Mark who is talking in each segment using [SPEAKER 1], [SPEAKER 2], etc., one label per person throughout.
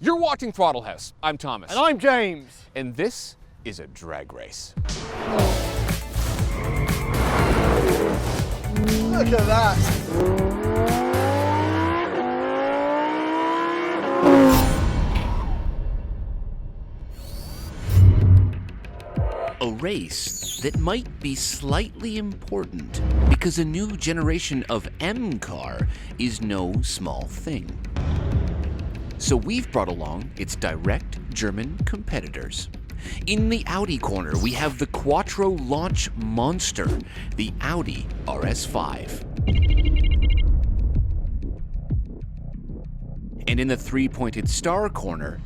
[SPEAKER 1] You're watching Throttle House. I'm Thomas.
[SPEAKER 2] And I'm James.
[SPEAKER 1] And this is a drag race.
[SPEAKER 2] Look at that.
[SPEAKER 3] A race that might be slightly important because a new generation of M car is no small thing. So we've brought along its direct German competitors. In the Audi corner, we have the Quattro launch monster, the Audi RS5. And in the three-pointed star corner,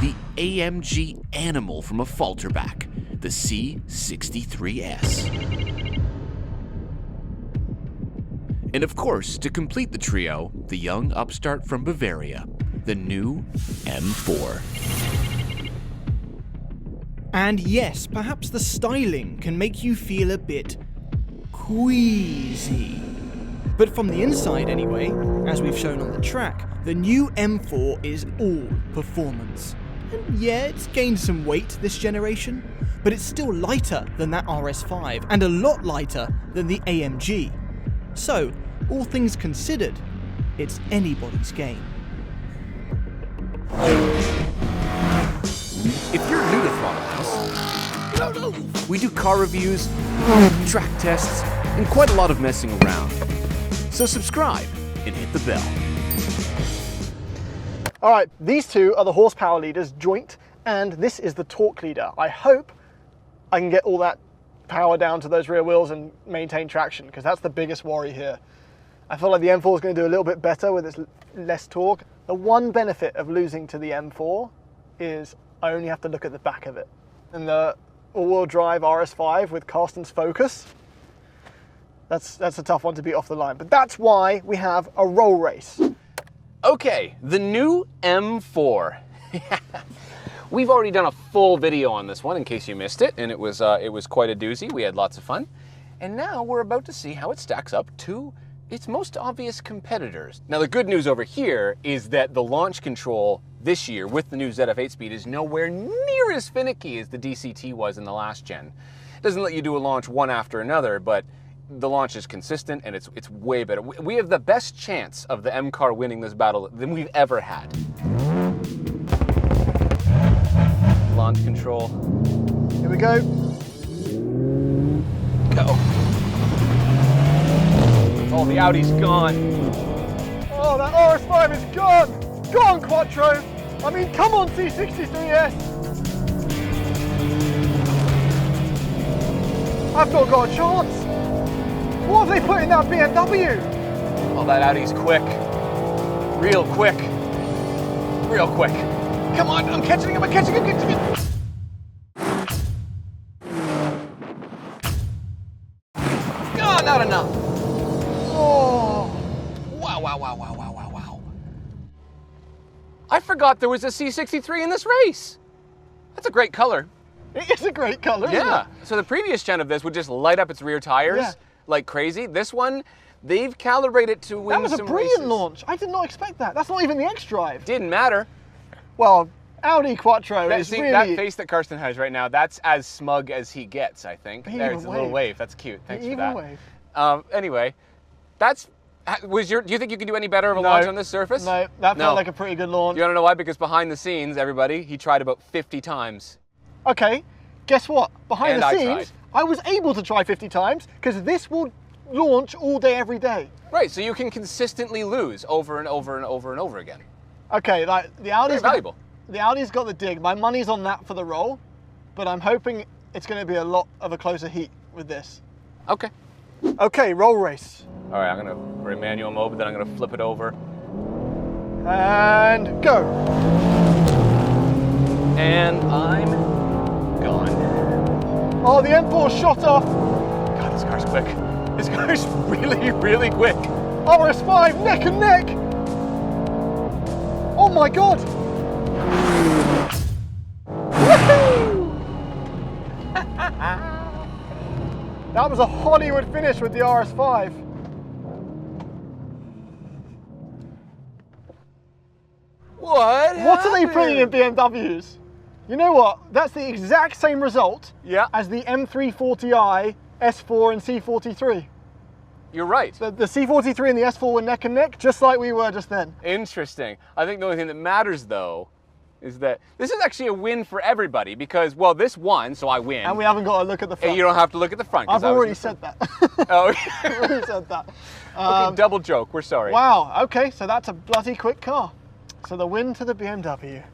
[SPEAKER 3] the AMG animal from a falterback, the C63 S. And of course, to complete the trio, the young upstart from Bavaria, the new M4.
[SPEAKER 4] And yes, perhaps the styling can make you feel a bit queasy. But from the inside anyway, as we've shown on the track, the new M4 is all performance. And yeah, it's gained some weight this generation, but it's still lighter than that RS5 and a lot lighter than the AMG. So, all things considered, it's anybody's game.
[SPEAKER 1] If you're new to Throttle House, we do car reviews, track tests, and quite a lot of messing around. So subscribe and hit the bell.
[SPEAKER 2] All right, these two are the horsepower leaders, joint, and this is the torque leader. I hope I can get all that power down to those rear wheels and maintain traction, because that's the biggest worry here. I feel like the M4 is going to do a little bit better with its less torque. The one benefit of losing to the M4 is I only have to look at the back of it. And the all-wheel drive RS5 with Carsten's Focus, that's a tough one to beat off the line. But that's why we have a roll race.
[SPEAKER 1] Okay, the new M4. We've already done a full video on this one in case you missed it, and it was quite a doozy. We had lots of fun. And now we're about to see how it stacks up to its most obvious competitors. Now the good news over here is that the launch control this year with the new ZF 8-speed is nowhere near as finicky as the DCT was in the last gen. It doesn't let you do a launch one after another, but the launch is consistent and it's way better. We have the best chance of the M car winning this battle than we've ever had. Launch control.
[SPEAKER 2] Here we go.
[SPEAKER 1] Go. Oh, the Audi's gone.
[SPEAKER 2] Oh, that RS5 is gone. Gone, Quattro. I mean, come on, C63S. I've not got a chance. What have they put in that BMW?
[SPEAKER 1] Oh, that Audi's quick. Real quick. Real quick. Come on, I'm catching him, I'm catching him. Oh, not enough.
[SPEAKER 2] Oh.
[SPEAKER 1] Wow. I forgot there was a C63 in this race. That's a great color.
[SPEAKER 2] It is a great color, isn't it?
[SPEAKER 1] So the previous gen of this would just light up its rear tires like crazy. This one, they've calibrated to win some races.
[SPEAKER 2] That was a brilliant launch. I did not expect that. That's not even the X-Drive.
[SPEAKER 1] Didn't matter.
[SPEAKER 2] Well, Audi Quattro is really...
[SPEAKER 1] That face that Karsten has right now, that's as smug as he gets, I think. There's a little wave. That's cute. Thanks for that.
[SPEAKER 2] Wave.
[SPEAKER 1] Anyway, that's... do you think you can do any better of a launch on this surface?
[SPEAKER 2] No, that felt like a pretty good launch.
[SPEAKER 1] You want to know why? Because behind the scenes, everybody, he tried about 50 times.
[SPEAKER 2] Okay, guess what? Behind the scenes, I was able to try 50 times because this will launch all day, every day.
[SPEAKER 1] Right, so you can consistently lose over and over and over and over again.
[SPEAKER 2] Okay, like the Audi's
[SPEAKER 1] valuable.
[SPEAKER 2] The Audi's got the dig. My money's on that for the roll, but I'm hoping it's going to be a lot of a closer heat with this.
[SPEAKER 1] Okay.
[SPEAKER 2] Okay, roll race.
[SPEAKER 1] All right, we're in manual mode, but then I'm gonna flip it over.
[SPEAKER 2] And go.
[SPEAKER 1] And I'm gone.
[SPEAKER 2] Oh, the M4 shot off.
[SPEAKER 1] God, this car's quick. This car's really, really quick.
[SPEAKER 2] RS5 neck and neck. Oh my God. That was a Hollywood finish with the RS5.
[SPEAKER 1] What?
[SPEAKER 2] What utterly brilliant BMWs. You know what? That's the exact same result as the M340i, S4 and C43.
[SPEAKER 1] You're right.
[SPEAKER 2] The C43 and the S4 were neck and neck, just like we were just then.
[SPEAKER 1] Interesting. I think the only thing that matters, though, is that this is actually a win for everybody because, well, this won, so I win.
[SPEAKER 2] And we haven't got to look at the front.
[SPEAKER 1] And you don't have to look at the front.
[SPEAKER 2] I've already said that.
[SPEAKER 1] Oh,
[SPEAKER 2] I've already said that.
[SPEAKER 1] Okay, double joke. We're sorry.
[SPEAKER 2] Wow. Okay, so that's a bloody quick car. So the win to the BMW.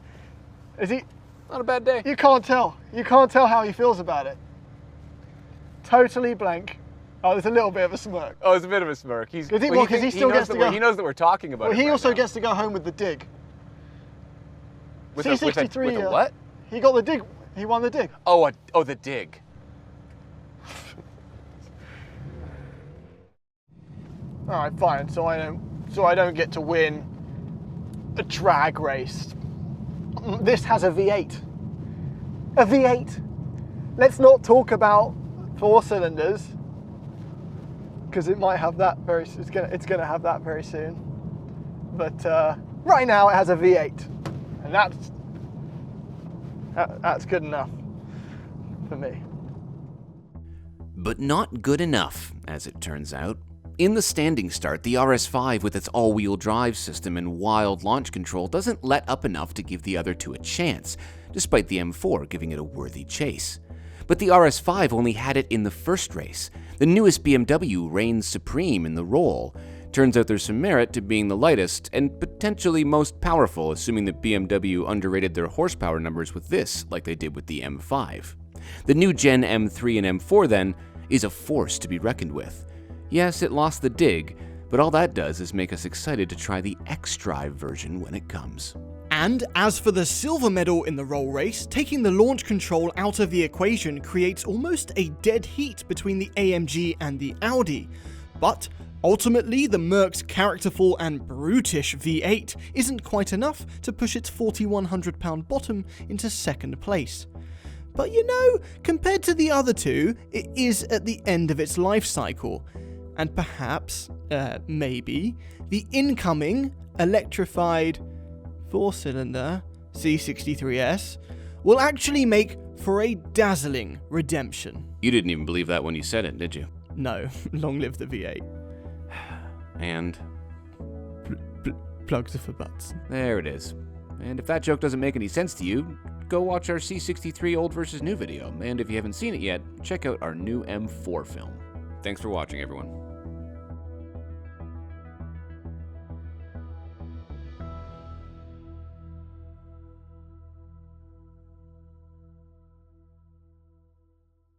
[SPEAKER 2] Is he?
[SPEAKER 1] Not a bad day.
[SPEAKER 2] You can't tell. You can't tell how he feels about it. Totally blank. Oh, there's a little bit of a smirk.
[SPEAKER 1] Oh, it's a bit of a smirk. He's
[SPEAKER 2] he still gets to go.
[SPEAKER 1] He knows that we're talking about it.
[SPEAKER 2] Well, he
[SPEAKER 1] right
[SPEAKER 2] also
[SPEAKER 1] now.
[SPEAKER 2] gets to go home with the dig.
[SPEAKER 1] With
[SPEAKER 2] C63.
[SPEAKER 1] with a what?
[SPEAKER 2] He got the dig. He won the dig.
[SPEAKER 1] Oh, the dig.
[SPEAKER 2] All right, fine. So I don't get to win a drag race. This has a V8. A V8. Let's not talk about 4 cylinders because it might have that very. It's gonna have that very soon. But right now it has a V8, and that's good enough for me.
[SPEAKER 3] But not good enough, as it turns out. In the standing start, the RS5 with its all-wheel drive system and wild launch control doesn't let up enough to give the other two a chance, despite the M4 giving it a worthy chase. But the RS5 only had it in the first race. The newest BMW reigns supreme in the role. Turns out there's some merit to being the lightest and potentially most powerful, assuming that BMW underrated their horsepower numbers with this, like they did with the M5. The new Gen M3 and M4, then, is a force to be reckoned with. Yes, it lost the dig, but all that does is make us excited to try the X-Drive version when it comes.
[SPEAKER 4] And as for the silver medal in the roll race, taking the launch control out of the equation creates almost a dead heat between the AMG and the Audi. But ultimately, the Merc's characterful and brutish V8 isn't quite enough to push its 4,100-pound bottom into second place. But you know, compared to the other two, it is at the end of its life cycle. And perhaps, maybe, the incoming electrified 4-cylinder C63 S will actually make for a dazzling redemption.
[SPEAKER 3] You didn't even believe that when you said it, did you?
[SPEAKER 4] No, long live the V8.
[SPEAKER 3] And
[SPEAKER 4] Plugs are for butts.
[SPEAKER 3] there it is. And if that joke doesn't make any sense to you, go watch our C63 old versus new video. And if you haven't seen it yet, check out our new M4 film. Thanks for watching, everyone.